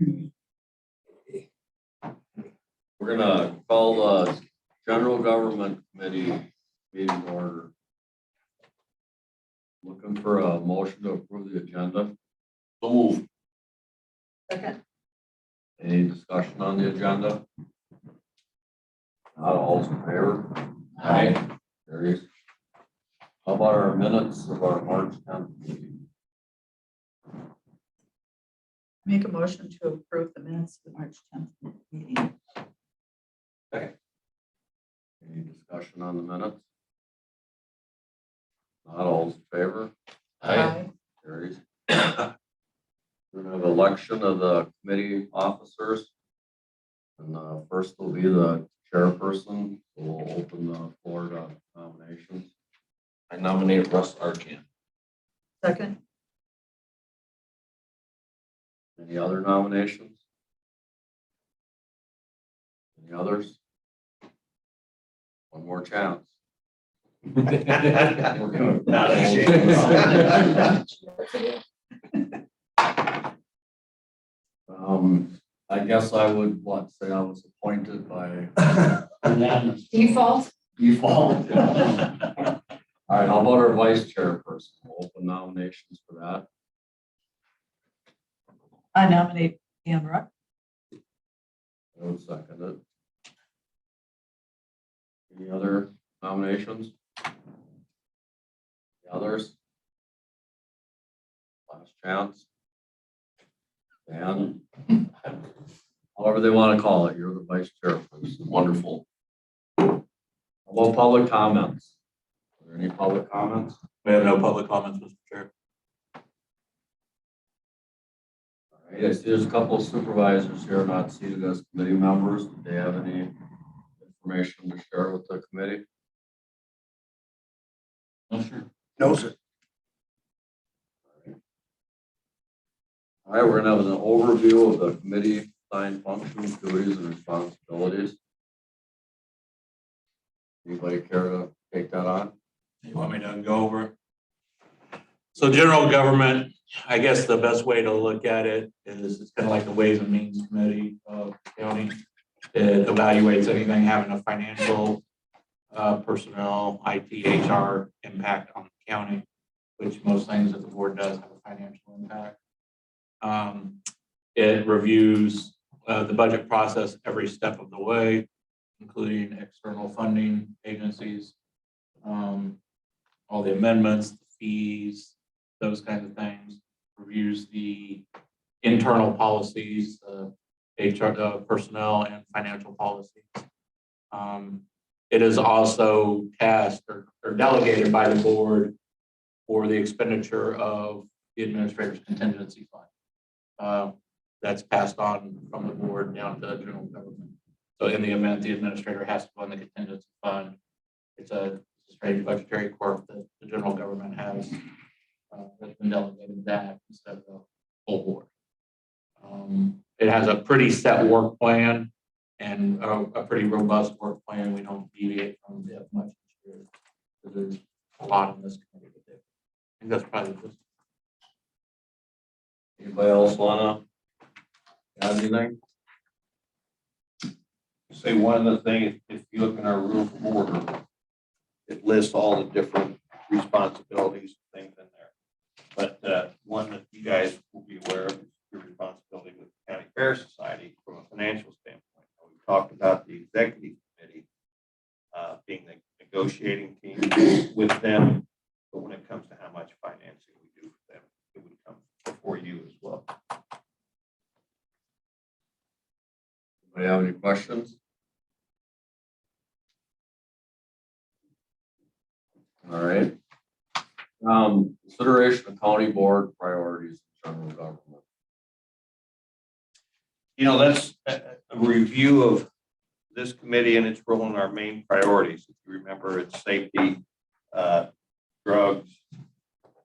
We're gonna call the General Government Committee meeting order. Looking for a motion to approve the agenda. So move. Second. Any discussion on the agenda? Not all in favor? Aye. Carries. How about our minutes of our March 10th meeting? Make a motion to approve the minutes of the March 10th meeting. Any discussion on the minutes? Not all in favor? Aye. Carries. We're gonna have election of the committee officers. And first will be the chairperson. So we'll open the floor to nominations. I nominate Russ Arkin. Second. Any other nominations? Any others? One more chance. Not I guess I would say I was appointed by Default. default. All right, how about our vice chairperson? We'll open nominations for that. I nominate Ann Ruck. I would second it. Any other nominations? The others? Last chance. And however they want to call it, you're the vice chairperson. Wonderful. How about public comments? Are there any public comments? We have no public comments, Mr. Chair. All right, I see there's a couple of supervisors here not seated as committee members. Do they have any information to share with the committee? No, sure. No, sir. All right, we're gonna have an overview of the committee assigned functions, duties, and responsibilities. Anybody care to take that on? You want me to go over it? So general government, I guess the best way to look at it is it's kind of like the Ways and Means Committee of the county. It evaluates anything having a financial, personnel, IT, HR impact on the county, which most things that the board does have a financial impact. It reviews the budget process every step of the way, including external funding agencies, all the amendments, the fees, those kinds of things. Reviews the internal policies, HR, personnel, and financial policies. It is also tasked or delegated by the board for the expenditure of the administrator's contingency fund. That's passed on from the board down to general government. So in the event the administrator has to fund the contingency fund, it's a straight budgetary quirk that the general government has that's been delegated that instead of the whole board. It has a pretty set work plan and a pretty robust work plan. We don't deviate from it much this year. So there's a lot in this committee to do. I think that's probably just. Anybody else wanna add anything? Say one of the things, if you look in our rules of order, it lists all the different responsibilities and things in there. But one that you guys will be aware of is your responsibility with the County Fair Society from a financial standpoint. We talked about the executive committee being the negotiating team with them, but when it comes to how much financing we do for them, it would come before you as well. Anybody have any questions? All right. Consideration of county board priorities in general government. You know, that's a review of this committee and its role in our main priorities. If you remember, it's safety, drugs,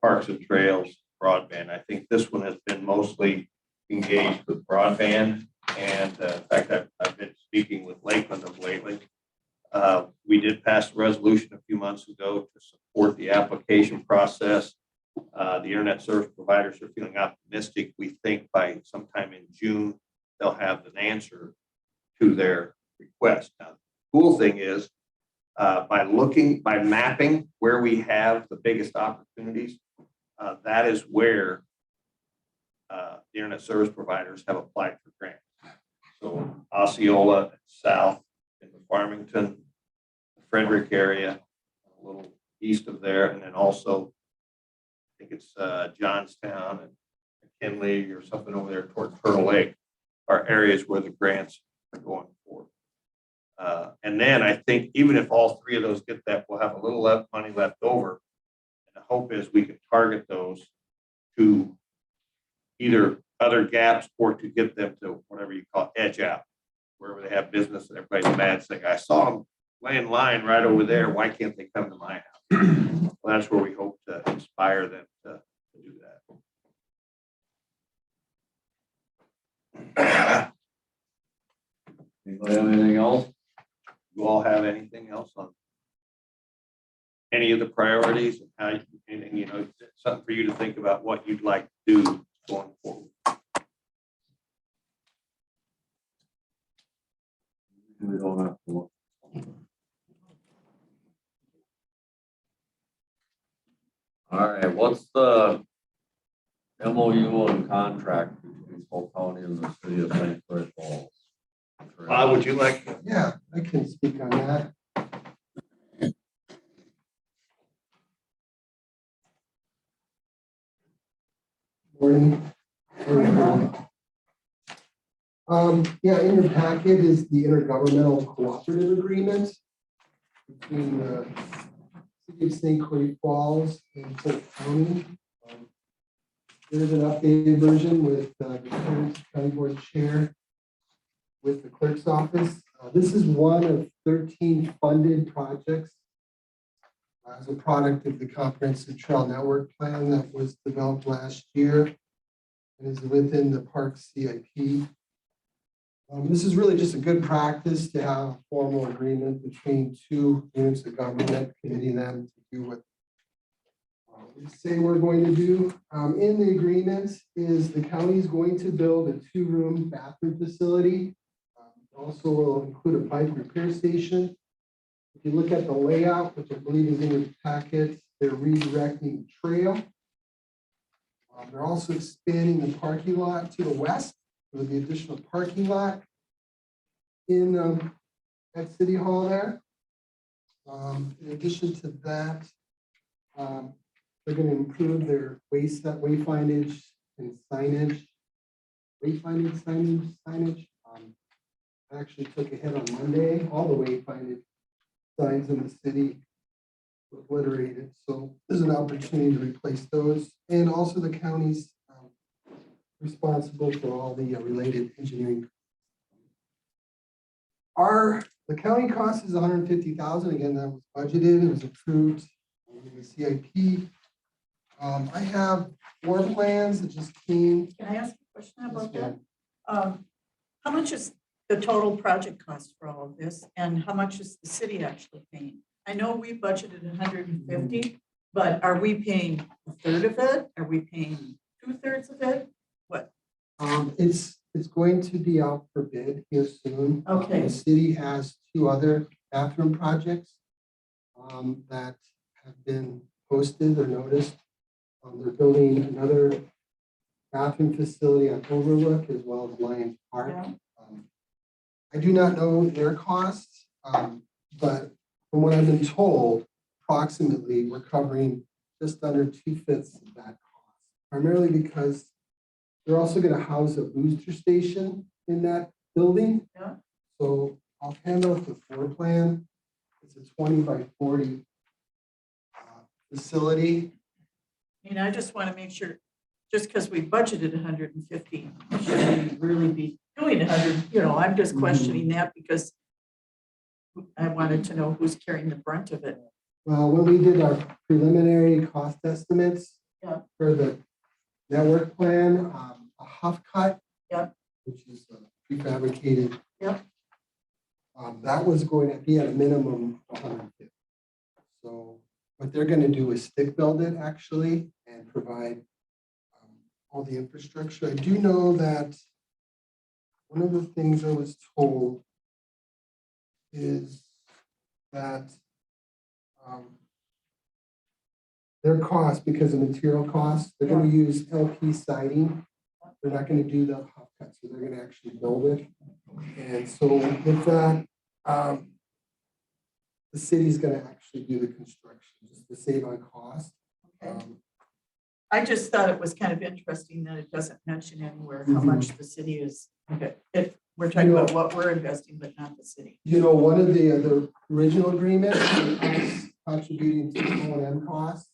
parks and trails, broadband. I think this one has been mostly engaged with broadband. And in fact, I've been speaking with Lakeland of lately. We did pass a resolution a few months ago to support the application process. The internet service providers are feeling optimistic. We think by sometime in June, they'll have an answer to their request. Now, the cool thing is, by mapping where we have the biggest opportunities, that is where the internet service providers have applied for grants. So Osceola, South, in the Farmington, Frederick area, a little east of there, and then also, I think it's Johnstown and McKinley or something over there towards Turtle Lake are areas where the grants are going for. And then I think even if all three of those get that, we'll have a little money left over. And the hope is we can target those to either other gaps or to get them to whatever you call edge out, wherever they have business and everybody's mad saying, I saw them laying line right over there. Why can't they come to my house? Well, that's where we hope to inspire them to do that. Anybody have anything else? You all have anything else on any of the priorities and how you know, something for you to think about what you'd like to do going forward? We don't have to look. All right, what's the MOU and contract between Polk County and the city of St. Croix Falls? Would you like? Yeah, I can speak on that. Morning. Yeah, in your packet is the intergovernmental cooperative agreement between the city of St. Croix Falls and Polk County. There's an updated version with the county board chair with the clerk's office. This is one of 13 funded projects as a product of the Comprehensive Trail Network Plan that was developed last year and is within the park CIP. This is really just a good practice to have a formal agreement between two units of government, committing them to do what we say we're going to do. In the agreement is the county is going to build a 2-room bathroom facility. Also will include a bike repair station. If you look at the layout, which I believe is in your packet, they're redirecting the trail. They're also expanding the parking lot to the west with the additional parking lot in at City Hall there. In addition to that, they're going to improve their wayfindage and signage. Signage. I actually took a hit on Monday. All the wayfinding signs in the city were obliterated. So there's an opportunity to replace those. And also the county's responsible for all the related engineering. The county cost is $150,000. Again, that was budgeted. It was approved in the CIP. I have 4 plans that just came. Can I ask a question about that? How much is the total project cost for all of this, and how much is the city actually paying? I know we budgeted 150, but are we paying a third of it? Are we paying 2/3 of it? What? It's going to be out for bid here soon. Okay. The city has 2 other bathroom projects that have been posted or noticed. They're building another bathroom facility at Overlook as well as Lions Park. Yeah. I do not know their costs, but from what I've been told, approximately we're covering just under 2/5 of that cost, primarily because they're also going to house a booster station in that building. Yeah. So I'll hand out the floor plan. It's a 20 by 40 facility. I just want to make sure, just because we budgeted 150, should we really be doing 100? I'm just questioning that because I wanted to know who's carrying the brunt of it. Well, when we did our preliminary cost estimates for the network plan, a huff cut, which is prefabricated, that was going to be at a minimum of 150. So what they're going to do is stick build it actually and provide all the infrastructure. I do know that one of the things I was told is that their cost, because of material costs, they're gonna use LP siding. They're not gonna do the hot cut, so they're gonna actually build it. And so with that, the city's gonna actually do the construction, just to save on cost. Okay. I just thought it was kind of interesting that it doesn't mention anywhere how much the city is, if we're talking about what we're investing, but not the city. You know, one of the original agreements, us contributing to O&M costs,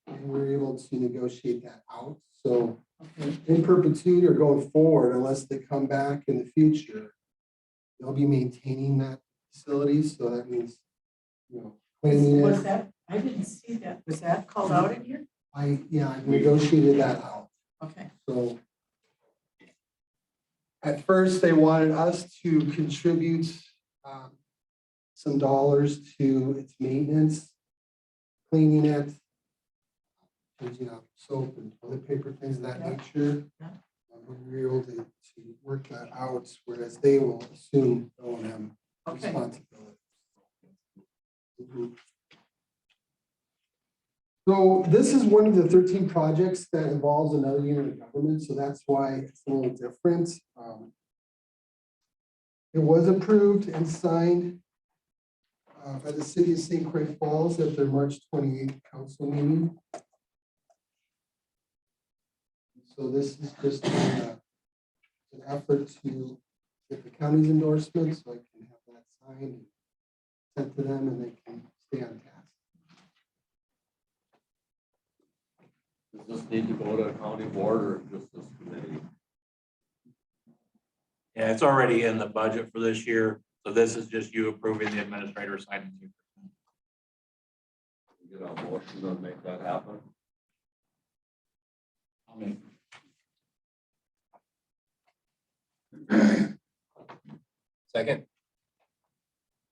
and we were able to negotiate that out. So in perpetuity or going forward, unless they come back in the future, they'll be maintaining that facility. So that means, you know, cleaning Was it. that, I didn't see that. Was that called out in here? I negotiated that out. Okay. So at first, they wanted us to contribute some dollars to its maintenance, cleaning it, changing out soap and toilet paper, things of that nature. Yeah. We were able to work that out, whereas they will assume O&M Okay. responsibility. So this is one of the 13 projects that involves another unit of government, so that's why it's a little different. It was approved and signed by the city of St. Croix Falls at their March 28th council meeting. So this is just an effort to get the county's endorsement, so I can have that signed and sent to them, and they can stay on task. Does this need to go to a county board or just this committee? Yeah, it's already in the budget for this year. So this is just you approving the administrator signing. Get a motion to make that happen? Second. Is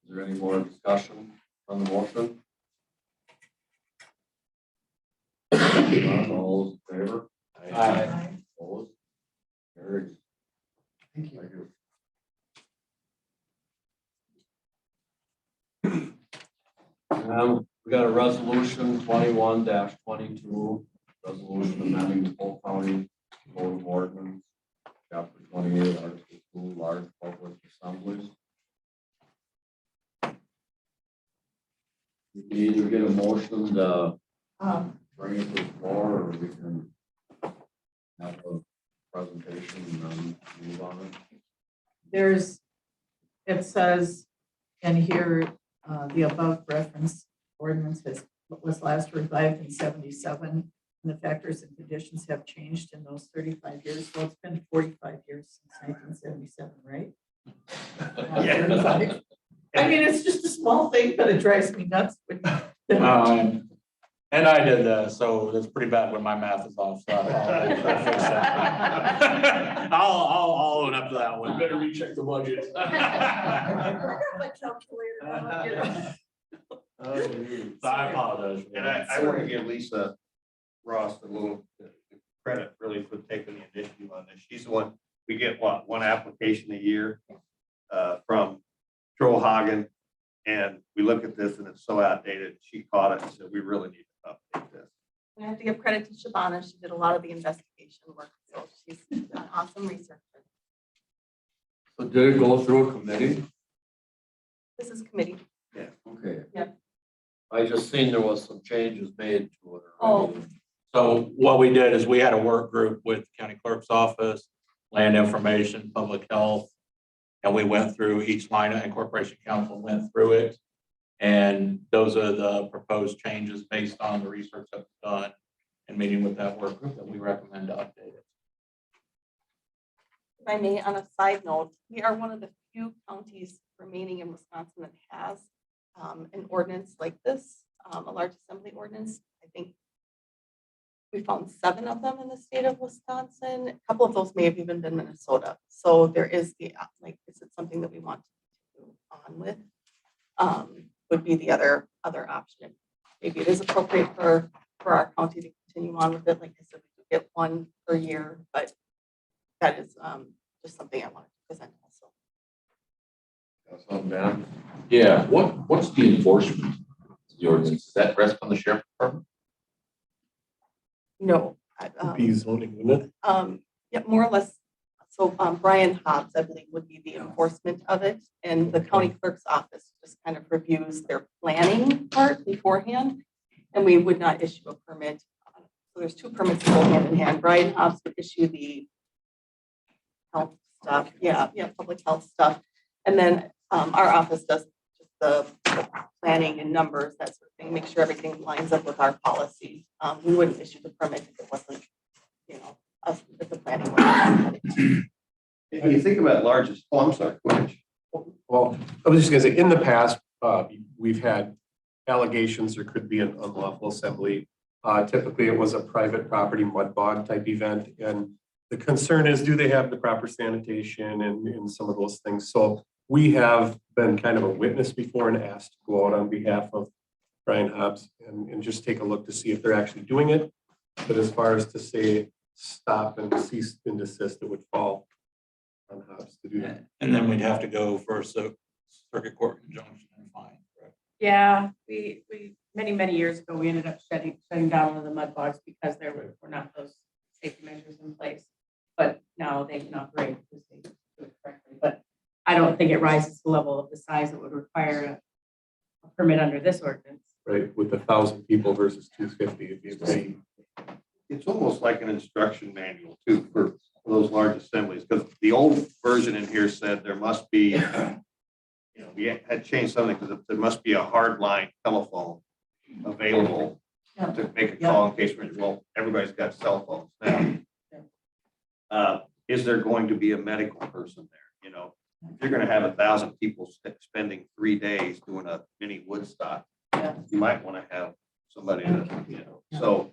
there any more discussion on the motion? None, all those in favor? Aye. Opposed? Carried. Thank you. Thank you. We got a resolution 21-22, resolution amending the Polk County Code of Ordinance, chapter 28, article 2, large public assemblies. We can either get a motion to bring it to the floor, or we can have a presentation and then move on it. It says in here, the above reference ordinance was last revived in 77, and the factors and conditions have changed in those 35 years. Well, it's been 45 years since 1977, right? Yeah. 35. I mean, it's just a small thing, but it drives me nuts. And I did that, so it's pretty bad when my math is off. So I'll own up to that one. Better recheck the budget. I got my calculator. So I apologize. for And that. I want to give Lisa Ross a little credit really for taking the initiative on this. She's the one, we get one application a year from Trollhagen. And we look at this and it's so outdated. She caught it and said, we really need to update this. I have to give credit to Shabana. She did a lot of the investigation work, so she's an awesome researcher. So did it go through a committee? This is committee. Okay. Yep. I just seen there was some changes made to it. Oh. So what we did is we had a work group with the county clerk's office, land information, public health. And we went through each line, and Corporation Council went through it. And those are the proposed changes based on the research that was done and meeting with that work group that we recommend to update it. If I may, on a side note, we are one of the few counties remaining in Wisconsin that has an ordinance like this, a large assembly ordinance. I think we found 7 of them in the state of Wisconsin. A couple of those may have even been Minnesota. So there is the, is it something that we want to do on with? Would be the other option. Maybe it is appropriate for our county to continue on with it. Like I said, we could get one per year, but that is just something I wanted Ben? Yeah, what's the enforcement? of the ordinance? Does that rest on the sheriff department? No. Be zoning, wouldn't it? Yeah, more or less. So Brian Hobbs, I believe, would be the enforcement of it, and the county clerk's office just kind of reviews their planning part beforehand, and we would not issue a permit. So there's two permits that go hand in hand. Brian Hobbs would issue the health stuff, public health stuff, and then our office does just the planning and numbers, that sort of thing, make sure everything lines up with our policies. We wouldn't issue the permit if it wasn't, us, if the planning. If you think about largest, I'm sorry, go ahead. Well, I was just gonna say, in the past, we've had allegations there could be an unlawful assembly. Typically, it was a private property mud bog type event, and the concern is, do they have the proper sanitation and some of those things? So we have been kind of a witness before and asked to go out on behalf of Brian Hobbs and just take a look to see if they're actually doing it. But as far as to say, stop and cease and desist, it would fall on Hobbs to do that. And then we'd have to go for a circuit court injunction and fine. Correct? Yeah, we many years ago, we ended up shutting down one of the mud bogs because there were not those safety measures in place. But now they can operate because they do it correctly. But I don't think it rises to the level of the size that would require a permit under this ordinance. Right, with 1,000 people versus 250, it'd be pretty. It's almost like an instruction manual too for those large assemblies, because the old version in here said there must be, we had changed something because there must be a hard line telephone available to make a call in case well, everybody's got cell phones now. Is there going to be a medical person there? If you're going to have 1,000 people spending 3 days doing a mini Woodstock, you might want to have somebody that, so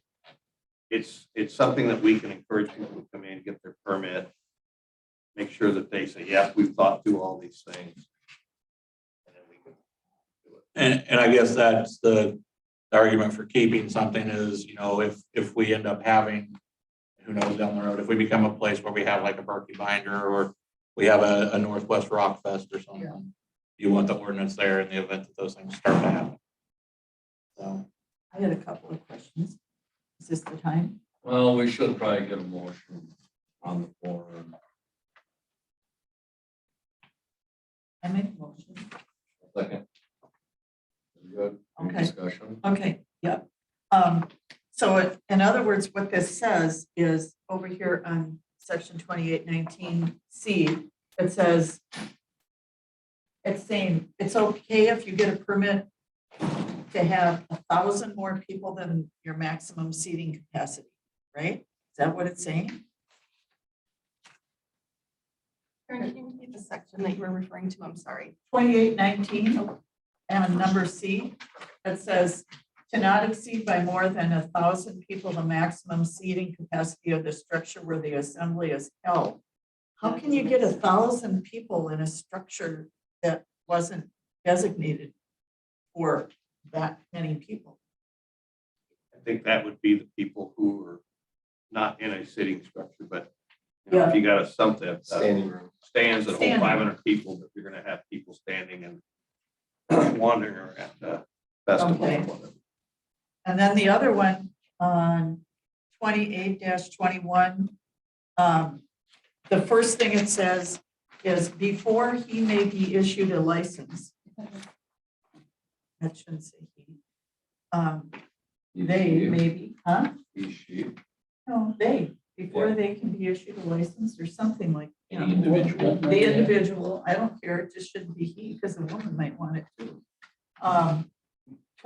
it's something that we can encourage people to come in, get their permit, make sure that they say, yes, we've thought through all these things. And then we can do it. And I guess that's the argument for keeping something is, if we end up having, who knows down the road, if we become a place where we have like a Berkeley Binder or we have a Northwest Rock Fest or something, you want the ordinance there in the event that those things start to happen. So. I had a couple of questions. Is this the time? Well, we should probably get a motion on the floor. I make a motion. Second. Good. Any Okay. discussion? Okay, yep. So in other words, what this says is over here on section 2819C, it says, it's saying it's okay if you get a permit to have 1,000 more people than your maximum seating capacity, right? Is that what it's saying? Karen, can you repeat the section that you were referring to? I'm sorry. 2819 and number C, it says to not exceed by more than 1,000 people the maximum seating capacity of the structure where the assembly is held. How can you get 1,000 people in a structure that wasn't designated for that many people? I think that would be the people who are not in a sitting structure, but if you got a something, Standing room. stands that hold Standing. 500 people, but you're going to have people standing and wandering around the festival. Okay. And then the other one on 28-21, the first thing it says is before he may be issued a license. That shouldn't say he. They maybe, huh? He, she. No, they, before they can be issued a license or something like. Any individual. The individual, I don't care, it just shouldn't be he, because a woman might want it too.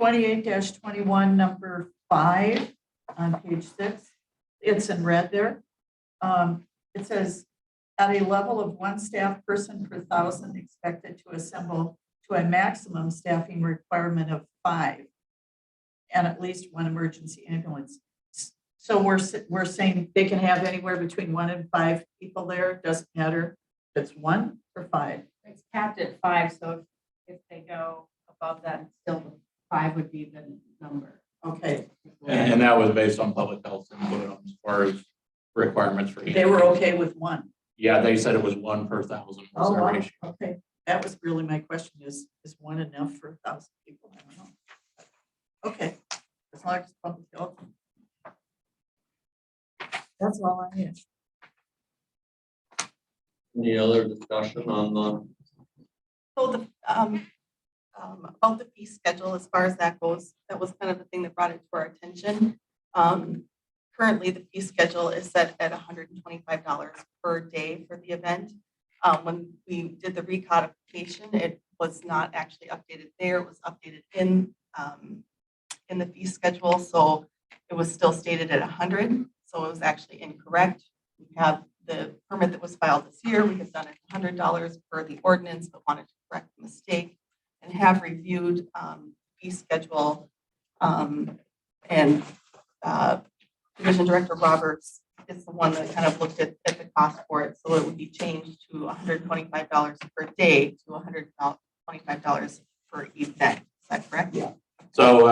28-21, number 5 on page 6, it's in red there. It says, at a level of 1 staff person per 1,000 expected to assemble to a maximum staffing requirement of 5 and at least 1 emergency ambulance. So we're saying they can have anywhere between 1 and 5 people there, doesn't matter if it's 1 or 5. It's capped at 5, so if they go above that, still 5 would be the number. Okay, And that was based on public health input as far as requirements for. they were okay with 1. Yeah, they said it was 1 per 1,000. was Oh, their wow, ratio. okay. that was really my question, is one enough for 1,000 people? I don't know. Okay, as long as public health. That's all I have. Any other discussion on the, So the, about the fee schedule, as far as that goes, that was kind of the thing that brought it to our attention. Currently, the fee schedule is set at $125 per day for the event. When we did the recodification, it was not actually updated there. It was updated in the fee schedule, so it was still stated at 100. So it was actually incorrect. We have the permit that was filed this year. We have done it $100 per the ordinance, but wanted to correct the mistake and have reviewed fee schedule. And Division Director Roberts is the one that kind of looked at the cost for it. So it would be changed to $125 per day to $125 per event. Is that correct? Yeah. So,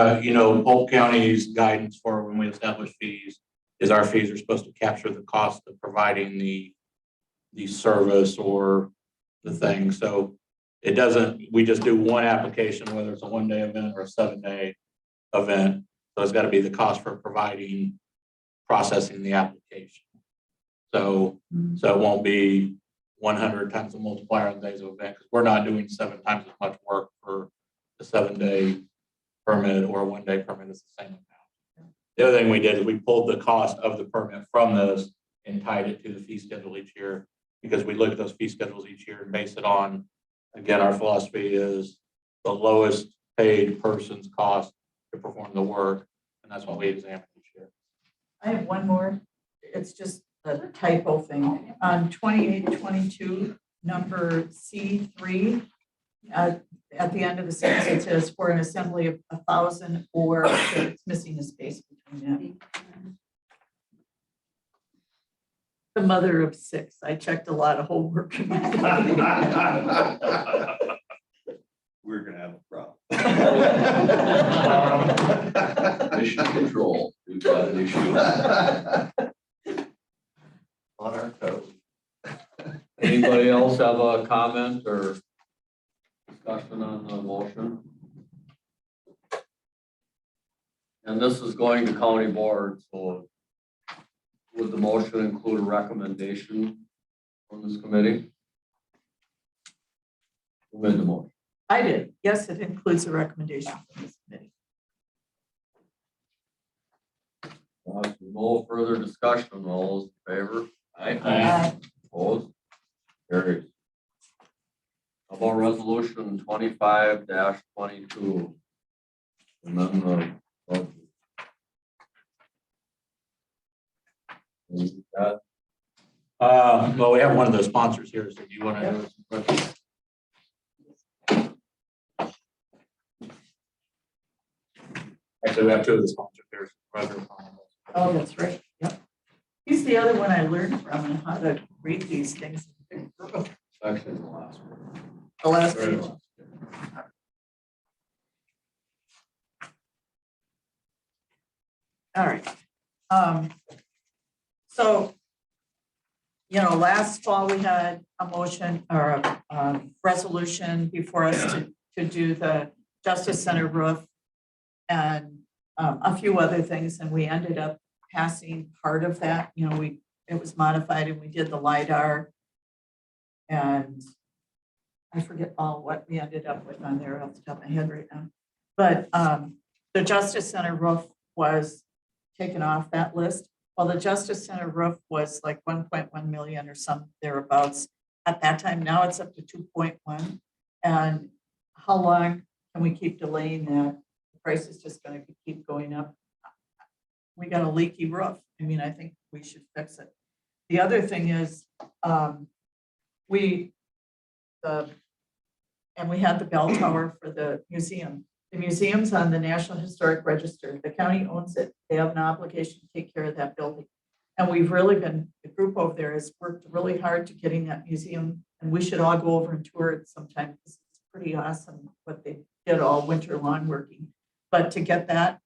Polk County's guidance for when we establish fees is our fees are supposed to capture the cost of providing the service or the thing. So it doesn't, we just do one application, whether it's a 1-day event or a 7-day event. So it's got to be the cost for processing the application. So it won't be 100 times the multiplier on days of event, because we're not doing 7 times as much work for a 7-day permit or a 1-day permit. It's the same amount. The other thing we did is we pulled the cost of the permit from this and tied it to the fee schedule each year, because we look at those fee schedules each year and base it on, again, our philosophy is the lowest paid person's cost to perform the work. And that's what we examine each year. I have one more. It's just a typo thing. On 2822, number C3, at the end of the sentence, it says for an assembly of 1,000, or it's missing a space between that. The mother of 6. I checked a lot of homework. We're gonna have a problem. Mission control, we've got an issue. on our code? Anybody else have a comment or discussion on the motion? And this is going to county board, so would the motion include a recommendation from this committee? Who made the motion? I did. Yes, it includes a recommendation from this committee. No further discussion. All those in favor? Aye. Opposed? Carries. How about resolution 25-22? And then the budget. Well, we have one of the sponsors here, so do you want to? Actually, we have 2 of the sponsors here. Oh, that's right. Yep. He's the other one I learned from and how to read these things. Actually, the last one. The last Very page. last. All right. So, last fall we had a motion or a resolution before us to do the Justice Center roof and a few other things, and we ended up passing part of that. It was modified and we did the LiDAR. And I forget all what we ended up with on there off the top of my head right now. But the Justice Center roof was taken off that list. Well, the Justice Center roof was like 1.1 million or some thereabouts at that time. Now it's up to 2.1. And how long can we keep delaying that? The price is just going to keep going up. We got a leaky roof. I think we should fix it. The other thing is, we had the bell tower for the museum. The museum's on the National Historic Register. The county owns it. They have an obligation to take care of that building. And we've really been, the group over there has worked really hard to getting that museum, and we should all go over and tour it sometime. It's pretty awesome what they did all winter long working. But to get that,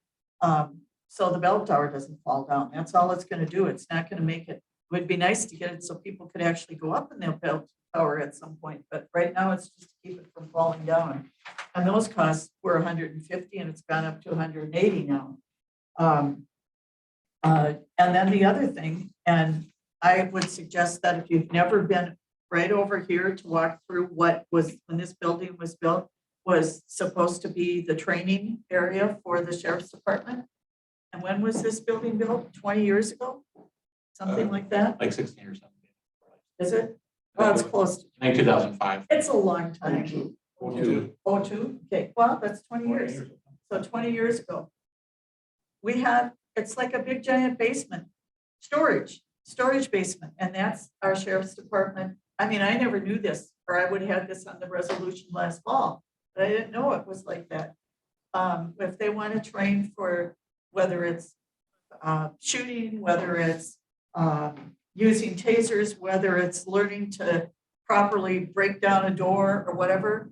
so the bell tower doesn't fall down. That's all it's going to do. It's not going to make it. It would be nice to get it so people could actually go up in that bell tower at some point, but right now it's just to keep it from falling down. And those costs were 150 and it's gone up to 180 now. And then the other thing, and I would suggest that if you've never been right over here to walk through what was, when this building was built, was supposed to be the training area for the sheriff's department. And when was this building built? 20 years ago? Something like that? Like 16 or something. Is it? Well, it's close. to- I think 2005. It's a long time. Two. Oh, two? Okay, well, that's 20 years. So 20 years ago. We had, it's like a big giant basement, storage basement, and that's our sheriff's department. I mean, I never knew this, or I would have had this on the resolution last fall, but I didn't know it was like that. If they want to train for whether it's shooting, whether it's using tasers, whether it's learning to properly break down a door or whatever,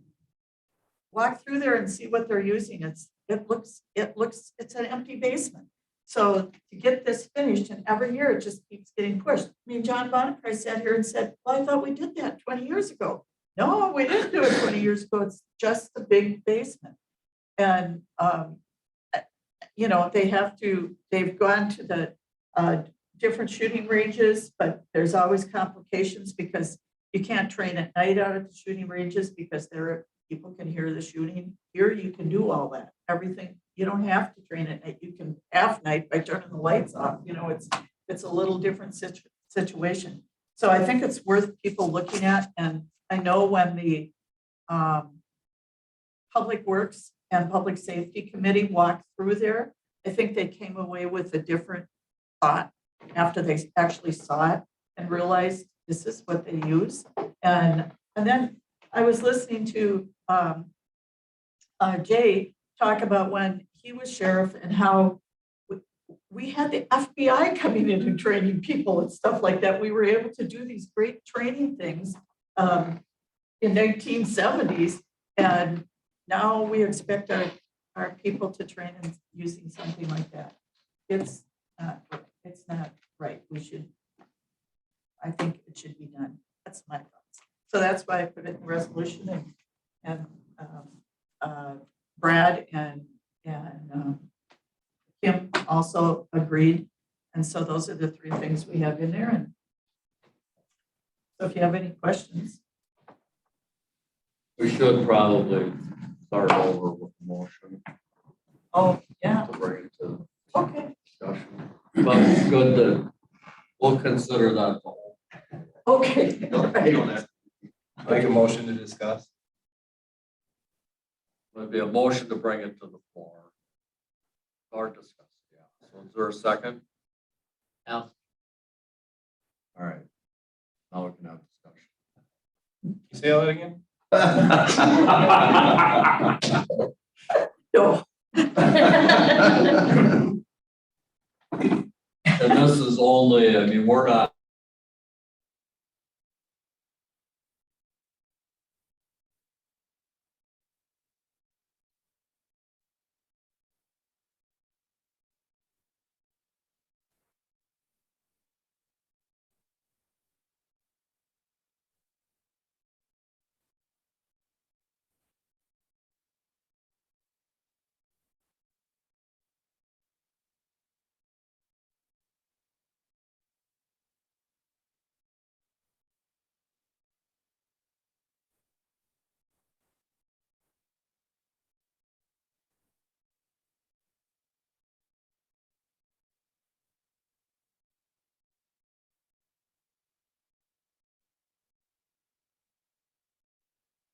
walk through there and see what they're using. It's an empty basement. So to get this finished, and every year it just keeps getting pushed. I mean, John Bonneprice sat here and said, well, I thought we did that 20 years ago. No, we didn't do it 20 years ago. It's just the big basement. And, you know, they've gone to the different shooting ranges, but there's always complications because you can't train at night out at the shooting ranges because people can hear the shooting. Here you can do all that, everything. You don't have to train at night. You can half night by turning the lights off. You know, it's a little different situation. So I think it's worth people looking at. And I know when the Public Works and Public Safety Committee walked through there, I think they came away with a different thought after they actually saw it and realized this is what they use. And then I was listening to Jay talk about when he was sheriff and how we had the FBI coming in and training people and stuff like that. We were able to do these great training things in 1970s. And now we expect our people to train in using something like that. It's not right. I think it should be done. That's my thoughts. So that's why I put it in the resolution, and Brad and Kim also agreed. And so those are the three things we have in there. And so if you have any questions. We should probably start over with the motion Oh, yeah. to bring it to Okay. discussion. But it's good that we'll consider that the whole. Okay. You All don't right. have Make a motion to discuss. Would be a motion to bring it to the floor. Start discussing, yeah. So is there a second? Yeah. All right. Now we can have discussion. Say all that again? No. And this is only, I mean, we're not